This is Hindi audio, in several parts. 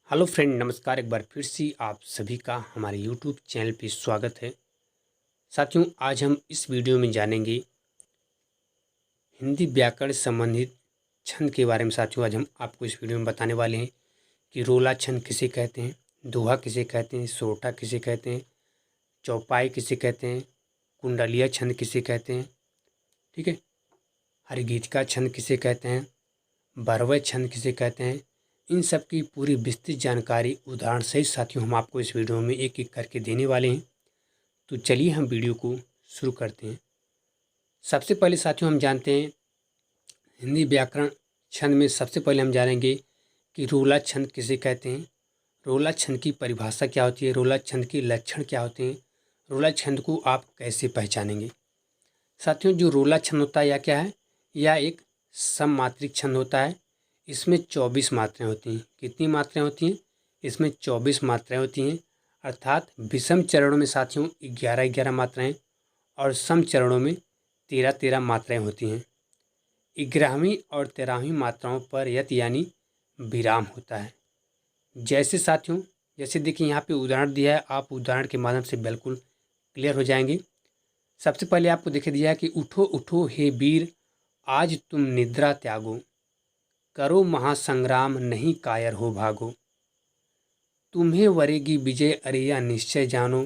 हेलो फ्रेंड, नमस्कार। एक बार फिर से आप सभी का हमारे यूट्यूब चैनल पे स्वागत है। साथियों, आज हम इस वीडियो में जानेंगे हिंदी व्याकरण संबंधित छंद के बारे में। साथियों, आज हम आपको इस वीडियो में बताने वाले हैं कि रोला छंद किसे कहते हैं, दोहा किसे कहते हैं, सोरठा किसे कहते हैं, चौपाई किसे कहते हैं, कुंडलिया छंद किसे कहते हैं, ठीक है, हरिगीतिका छंद किसे कहते हैं, बरवे छंद किसे कहते हैं। इन सब की पूरी विस्तृत जानकारी उदाहरण सहित साथियों हम आपको इस वीडियो में एक एक करके देने वाले हैं। तो चलिए हम वीडियो को शुरू करते हैं। सबसे पहले साथियों हम जानते हैं हिंदी व्याकरण छंद में सबसे पहले हम जानेंगे कि रोला छंद किसे कहते हैं, रोला छंद की परिभाषा क्या होती है, रोला छंद के लक्षण क्या होते हैं, रोला छंद को आप कैसे पहचानेंगे। साथियों, जो रोला छंद होता है यह क्या है, यह एक सममात्रिक छंद होता है। इसमें 24 मात्राएं होती हैं। कितनी मात्राएं होती हैं? इसमें 24 मात्राएं होती हैं। अर्थात विषम चरणों में साथियों 11-11 मात्राएं और सम चरणों में 13-13 मात्राएं होती हैं। 11वीं और 13वीं मात्राओं पर यत यानी विराम होता है। जैसे साथियों, जैसे देखिए यहाँ पे उदाहरण दिया है, आप उदाहरण के माध्यम से बिल्कुल क्लियर हो जाएंगे। सबसे पहले आपको दिख दिया है कि उठो उठो हे वीर, आज तुम निद्रा त्यागो, करो महासंग्राम नहीं कायर हो भागो, तुम्हें वरेगी विजय अरिया निश्चय जानो,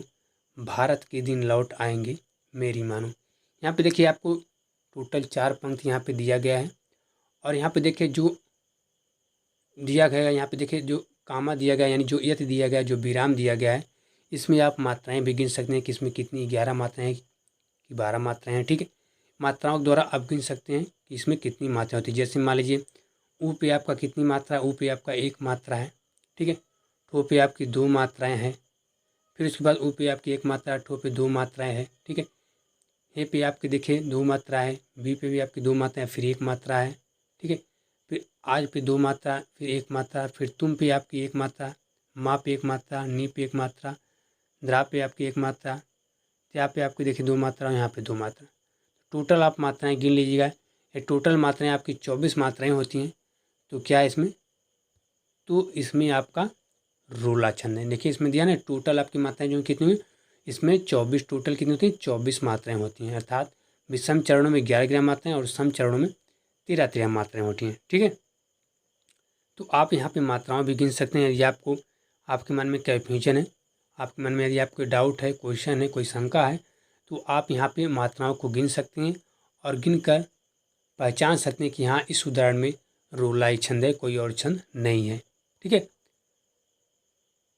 भारत के दिन लौट आएंगे मेरी मानो। यहाँ पे देखिए आपको टोटल 4 पंक्ति यहाँ पे दिया गया है। और यहाँ पे देखिए जो दिया गया है, यहाँ पे देखिए जो कामा दिया गया है, यानी जो यत दिया गया है, जो विराम दिया गया है, इसमें आप मात्राएं भी गिन सकते हैं कि इसमें कितनी 11 मात्राएं हैं कि 12 मात्राएं हैं। ठीक है, मात्राओं के द्वारा आप गिन सकते हैं कि इसमें कितनी मात्राएं होती है। जैसे मान लीजिए ऊ पे आपका कितनी मात्रा है, ऊ पे आपका 1 मात्रा है। ठीक है, ठो पे आपकी 2 मात्राएं हैं। फिर उसके बाद ऊ पे आपकी 1 मात्रा है, ठो पे 2 मात्राएं हैं। ठीक है, हे पे आपके देखिए 2 मात्रा है, बी पे भी आपकी 2 मात्रा है, फिर 1 मात्रा है। ठीक है, फिर आज पे 2 मात्रा, फिर 1 मात्रा, फिर तुम पे आपकी 1 मात्रा, माँ पे 1 मात्रा, नी पे 1 मात्रा, द्रा पे आपकी 1 मात्रा, त्या पे आपकी देखिए 2 मात्रा, यहाँ पे 2 मात्रा। टोटल आप मात्राएं गिन लीजिएगा। ये टोटल मात्राएं आपकी 24 मात्राएं होती हैं। तो क्या है इसमें, तो इसमें आपका रोला छंद है। देखिए इसमें दिया ना टोटल आपकी मात्राएं जो कितनी हुई, इसमें 24 टोटल कितनी होती हैं, 24 मात्राएं होती हैं। अर्थात विषम चरणों में 11-11 मात्राएं और सम चरणों में 13-13 मात्राएं होती हैं। ठीक है, तो आप यहाँ पे मात्राओं भी गिन सकते हैं। यदि आपको आपके मन में कन्फ्यूजन है, आपके मन में यदि आपको डाउट है, क्वेश्चन है, कोई शंका है, तो आप यहाँ पे मात्राओं को गिन सकते हैं और गिन कर पहचान सकते हैं कि हाँ इस उदाहरण में रोला ही छंद है, कोई और छंद नहीं है। ठीक है,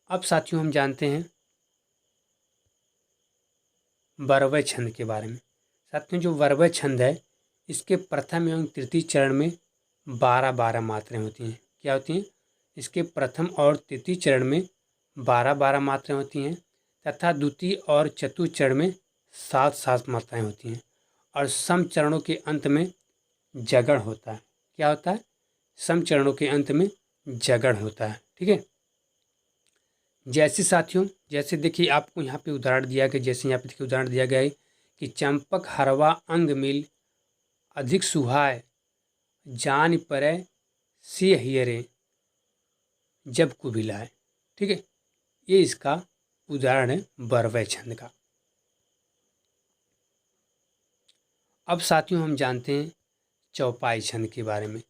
अब साथियों हम जानते हैं वर्वय छंद के बारे में। साथियों, जो वर्वय छंद है इसके प्रथम एवं तृतीय चरण में 12-12 मात्राएं होती हैं। क्या होती हैं? इसके प्रथम और तृतीय चरण में 12-12 मात्राएं होती हैं तथा द्वितीय और चतुर्थ चरण में 7-7 मात्राएं होती हैं और सम चरणों के अंत में जगड़ होता है। क्या होता है? सम चरणों के अंत में जगड़ होता है। ठीक है, जैसे साथियों, जैसे देखिए आपको यहाँ पे उदाहरण दिया गया, जैसे यहाँ पे देखिए उदाहरण दिया गया है कि चंपक हरवा अंग मिल, अधिक सुहाय जान परै से हियरे जब कुबिलाए। ठीक है, ये इसका उदाहरण है बरवय छंद का। अब साथियों हम जानते हैं चौपाई छंद के बारे में।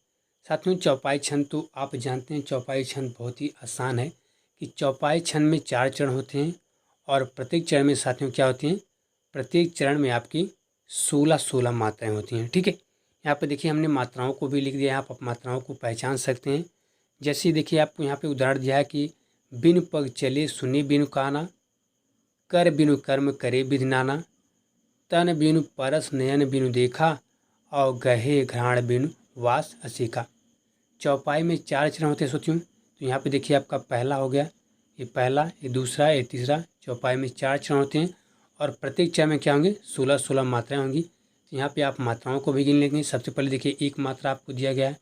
साथियों, चौपाई छंद तो आप जानते हैं, चौपाई छंद बहुत ही आसान है कि चौपाई छंद में 4 चरण होते हैं और प्रत्येक चरण में साथियों क्या होती हैं, प्रत्येक चरण में आपकी 16-16 मात्राएं होती हैं। ठीक है, यहाँ पे देखिए हमने मात्राओं को भी लिख दिया है, आप मात्राओं को पहचान सकते हैं। जैसे देखिए आपको यहाँ पे उदाहरण दिया है कि बिनु पग चले सुने बिनु काना, कर बिनु कर्म करे विधि नाना, तन बिनु परस नयन बिनु देखा, और गहे घ्राण बिनु वास असीखा। चौपाई में 4 चरण होते हैं साथियों। तो यहाँ पे देखिए आपका पहला हो गया, ये पहला, ये दूसरा, ये तीसरा। चौपाई में 4 चरण होते हैं और प्रत्येक चरण में क्या होंगे, 16-16 मात्राएं होंगी। तो यहाँ पे आप मात्राओं को भी गिन लेंगे। सबसे पहले देखिए 1 मात्रा आपको दिया गया है,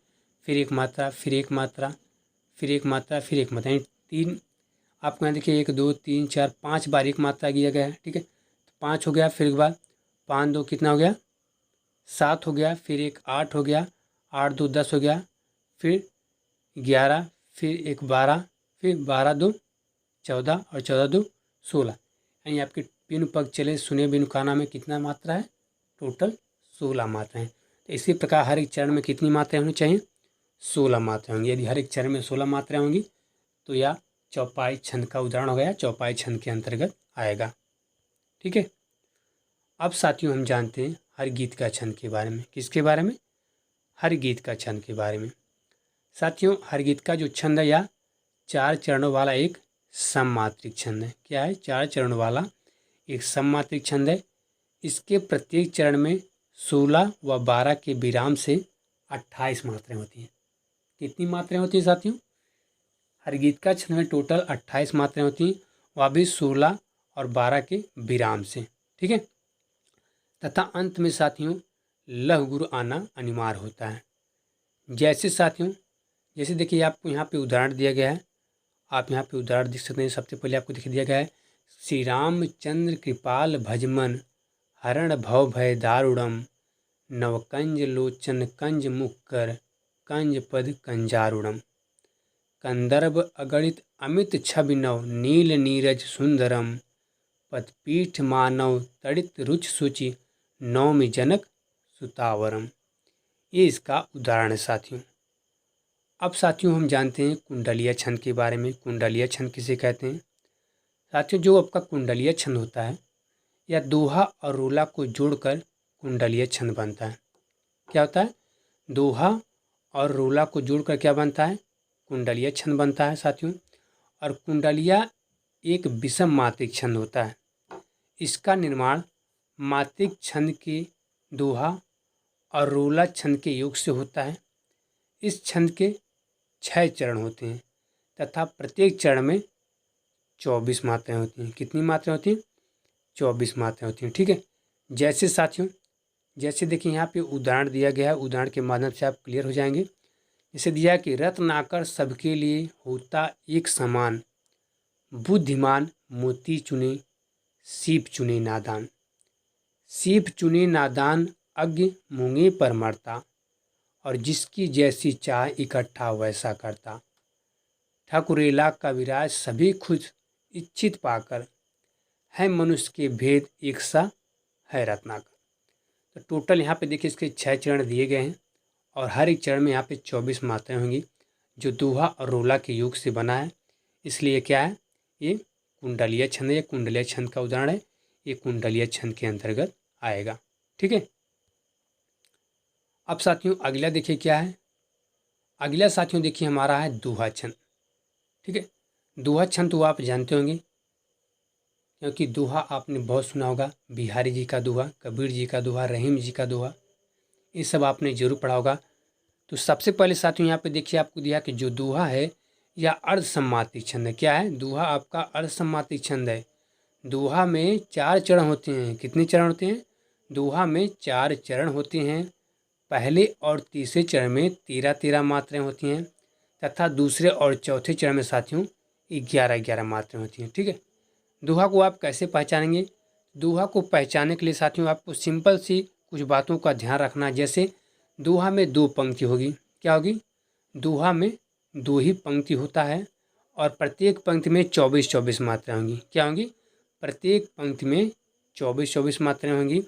फिर 1 मात्रा, फिर 1 मात्रा, फिर 1 मात्रा, फिर 1 मात्रा, यानी 3 आपको यहाँ देखिए 1 2 3 4 5 बार 1 मात्रा दिया गया है। ठीक है, तो 5 हो गया, फिर एक बार 5 2 कितना हो गया, 7 हो गया, फिर 1 8 हो गया, 8 2 10 हो गया, फिर 11, फिर 1 12, फिर 12 2 14 और 14 2 16, यानी आपके बिनु पग चले सुने बिनु काना में कितना मात्रा है, टोटल 16 मात्राएँ। तो इसी प्रकार हर एक चरण में कितनी मात्राएँ होनी चाहिए, 16 मात्राएँ होंगी। यदि हर एक चरण में 16 मात्राएँ होंगी तो यह चौपाई छंद का उदाहरण हो गया, चौपाई छंद के अंतर्गत आएगा। ठीक है। अब साथियों हम जानते हैं हर गीत का छंद के बारे में। किसके बारे में, हर गीत का छंद के बारे में। साथियों हर गीत का जो छंद है या 4 चरणों वाला एक सममात्रिक छंद है। क्या है, 4 चरणों वाला एक सममात्रिक छंद है। इसके प्रत्येक चरण में 16 व 12 के विराम से 28 मात्राएं होती हैं। कितनी मात्राएं होती हैं साथियों, हर गीत का छंद में टोटल 28 मात्राएं होती हैं, वह भी 16 और 12 के विराम से। ठीक है। तथा अंत में साथियों लघु गुरु आना अनिवार्य होता है। जैसे साथियों, जैसे देखिए आपको यहाँ पे उदाहरण दिया गया है, आप यहाँ पे उदाहरण देख सकते हैं। सबसे पहले आपको दिख दिया गया है, श्री रामचंद्र कृपाल भजमन हरण भव भय दारुणम नवकंज लोचन कंज मुक्कर कंज पद कंजारुणम कंदर्भ अगणित अमित छवि नव नील नीरज सुंदरम पदपीठ मानव तड़ित रुच सूचि नौमि जनक सुतावरम। ये इसका उदाहरण है साथियों। अब साथियों हम जानते हैं कुंडलीय छंद के बारे में। कुंडलीय छंद किसे कहते हैं साथियों, जो आपका कुंडलीय छंद होता है या दोहा और रोला को जोड़कर कुंडलीय छंद बनता है। क्या होता है, दोहा और रोला को जोड़कर क्या बनता है, कुंडलीय छंद बनता है साथियों। और कुंडलिया एक विषम मात्रिक छंद होता है। इसका निर्माण मात्रिक छंद के दोहा और रोला छंद के योग से होता है। इस छंद के 6 चरण होते हैं तथा प्रत्येक चरण में 24 मात्राएं होती हैं। कितनी मात्राएं होती हैं, 24 मात्राएं होती हैं। ठीक है। जैसे साथियों, जैसे देखिए यहाँ पे उदाहरण दिया गया है, उदाहरण के माध्यम से आप क्लियर हो जाएंगे। जैसे दिया कि रत्न आकर सबके लिए होता एक समान बुद्धिमान मोती चुने सीप चुने नादान सीप चुने नादान अज्ञ मूंगे पर मरता और जिसकी जैसी चाह इकट्ठा वैसा करता ठकुरेला कविराज सभी खुद इच्छित पाकर है मनुष्य के भेद एक सा है रत्नाकर। तो टोटल यहाँ पे देखिए इसके 6 चरण दिए गए हैं और हर एक चरण में यहाँ पे 24 मात्राएं होंगी जो दोहा और रोला के योग से बना है। इसलिए क्या है, ये कुंडलीय छंद है। कुंडलीय छंद का उदाहरण है, ये कुंडलीय छंद के अंतर्गत आएगा। ठीक है। अब साथियों अगला देखिए क्या है, अगला साथियों देखिए हमारा है दोहा छंद। ठीक है। दोहा छंद तो आप जानते होंगे क्योंकि दोहा आपने बहुत सुना होगा। बिहारी जी का दोहा, कबीर जी का दोहा, रहीम जी का दोहा, ये सब आपने जरूर पढ़ा होगा। तो सबसे पहले साथियों यहाँ पे देखिए आपको दिया कि जो दोहा है या अर्ध सम्मात्रिक छंद है। क्या है, दोहा आपका अर्ध सम्मात्रिक छंद है। दोहा में 4 चरण होते हैं। कितने चरण होते हैं, दोहा में 4 चरण होते हैं। पहले और तीसरे चरण में 13-13 मात्राएं होती हैं तथा दूसरे और चौथे चरण में साथियों 11-11 मात्राएं होती हैं। ठीक है। दोहा को आप कैसे पहचानेंगे, दोहा को पहचानने के लिए साथियों आपको सिंपल सी कुछ बातों का ध्यान रखना। जैसे दोहा में 2 पंक्ति होगी। क्या होगी, दोहा में 2 ही पंक्ति होता है और प्रत्येक पंक्ति में 24-24 मात्राएं होंगी। क्या होंगी, प्रत्येक पंक्ति में 24-24 मात्राएं होंगी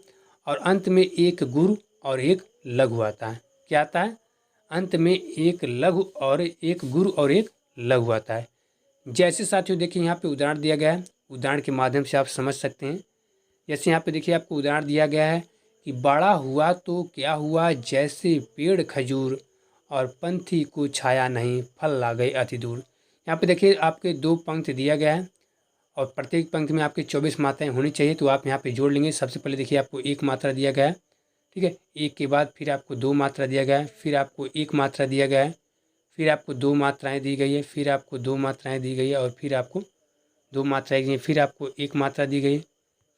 और अंत में एक गुरु और एक लघु आता है। क्या आता है, अंत में एक लघु और एक गुरु और एक लघु आता है। जैसे साथियों देखिए यहाँ पे उदाहरण दिया गया है, उदाहरण के माध्यम से आप समझ सकते हैं। जैसे यहाँ पे देखिए आपको उदाहरण दिया गया है कि बड़ा हुआ तो क्या हुआ जैसे पेड़ खजूर और पंथी को छाया नहीं फल ला गए अति दूर। यहाँ पे देखिए आपके 2 पंक्ति दिया गया है और प्रत्येक पंक्ति में आपके 24 मात्राएं होनी चाहिए। तो आप यहाँ पे जोड़ लेंगे। सबसे पहले देखिए आपको 1 मात्रा दिया गया है। ठीक है। 1 के बाद फिर आपको 2 मात्रा दिया गया है, फिर आपको 1 मात्रा दिया गया है, फिर आपको 2 मात्राएँ दी गई है, फिर आपको 2 मात्राएँ दी गई है और फिर आपको 2 मात्राएँ दी गई, फिर आपको 1 मात्रा दी गई,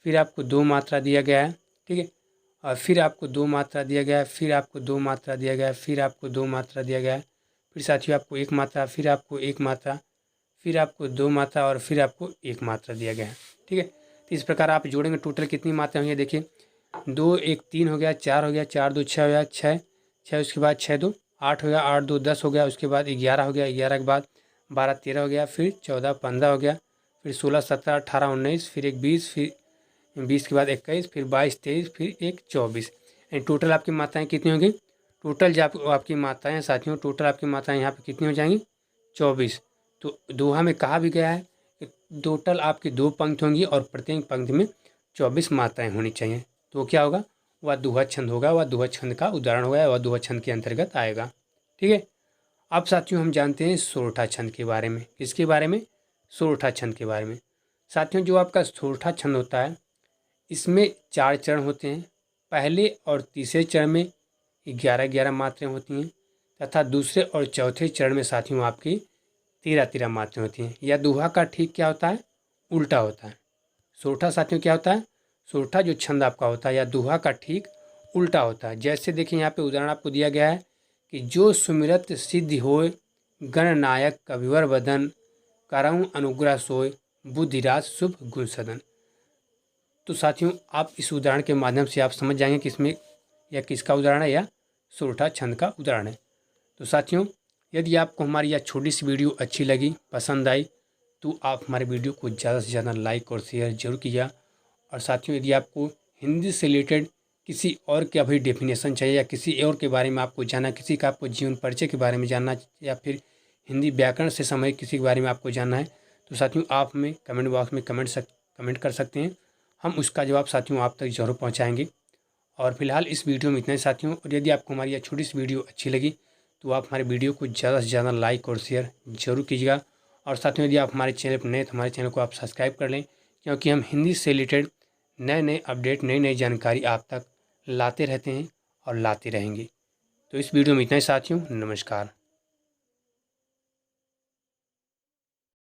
फिर आपको 2 मात्रा दिया गया है। ठीक है। और फिर आपको 2 मात्रा दिया गया है, फिर आपको 2 मात्रा दिया गया है, फिर आपको 2 मात्रा दिया गया है, फिर साथियों आपको 1 मात्रा, फिर आपको 1 मात्रा, फिर आपको 2 मात्रा और फिर आपको 1 मात्रा दिया गया है। ठीक है। तो इस प्रकार आप जोड़ेंगे टोटल कितनी मात्रा होंगी। देखिए 2 1 3 हो गया, 4 हो गया, 4 2 6 हो गया, 6 6 उसके बाद 6 2 8 हो गया, 8 2 10 हो गया, उसके बाद 11 हो गया, 11 के बाद 12 13 हो गया, फिर 14 15 हो गया, फिर 16 17 18 19, फिर एक 20, फिर 20 के बाद 21, फिर 22 23, फिर एक 24। यानी टोटल आपकी मात्राएँ कितनी होंगी? टोटल जो आपकी मात्राएँ साथियों, टोटल आपकी मात्राएँ यहाँ पे कितनी हो जाएंगी? 24। तो दोहा में कहा भी गया है कि टोटल आपकी 2 पंक्ति होंगी और प्रत्येक पंक्ति में 24 मात्राएँ होनी चाहिए। तो क्या होगा? वह दोहा छंद होगा, वह दोहा छंद का उदाहरण होगा, वह दोहा छंद के अंतर्गत आएगा। ठीक है। अब साथियों हम जानते हैं सोरठा छंद के बारे में। किसके बारे में? सोरठा छंद के बारे में। साथियों जो आपका सोरठा छंद होता है, इसमें 4 चरण होते हैं। पहले और तीसरे चरण में 11-11 मात्राएँ होती हैं तथा दूसरे और चौथे चरण में साथियों आपकी 13-13 मात्राएँ होती हैं। यह दोहा का ठीक क्या होता है? उल्टा होता है। सोरठा साथियों क्या होता है? सोरठा जो छंद आपका होता है या दोहा का ठीक उल्टा होता है। जैसे देखिए यहाँ पे उदाहरण आपको दिया गया है कि जो सुमिरत सिद्धि होय, गणनायक कविवर बदन, करऊँ अनुग्रह सोय, बुद्धिराज शुभ गुण सदन। तो साथियों आप इस उदाहरण के माध्यम से आप समझ जाएंगे कि इसमें यह किसका उदाहरण है या सोरठा छंद का उदाहरण है। तो साथियों यदि आपको हमारी यह छोटी सी वीडियो अच्छी लगी, पसंद आई, तो आप हमारे वीडियो को ज़्यादा से ज़्यादा लाइक और शेयर जरूर कीजिए। और साथियों यदि आपको हिंदी से रिलेटेड किसी और का भी डेफिनेशन चाहिए या किसी और के बारे में आपको जानना, किसी का आपको जीवन परिचय के बारे में जानना या फिर हिंदी व्याकरण से संबंधित किसी के बारे में आपको जानना है, तो साथियों आप हमें कमेंट बॉक्स में कमेंट कर सकते हैं। हम उसका जवाब साथियों आप तक जरूर पहुँचाएँगे। और फिलहाल इस वीडियो में इतना ही साथियों। और यदि आपको हमारी यह छोटी सी वीडियो अच्छी लगी तो आप हमारे वीडियो को ज़्यादा से ज़्यादा लाइक और शेयर जरूर कीजिएगा। और साथियों यदि आप हमारे चैनल पर नए तो हमारे चैनल को आप सब्सक्राइब कर लें, क्योंकि हम हिंदी से रिलेटेड नए नए अपडेट, नई नई जानकारी आप तक लाते रहते हैं और लाते रहेंगे। तो इस वीडियो में इतना ही साथियों, नमस्कार।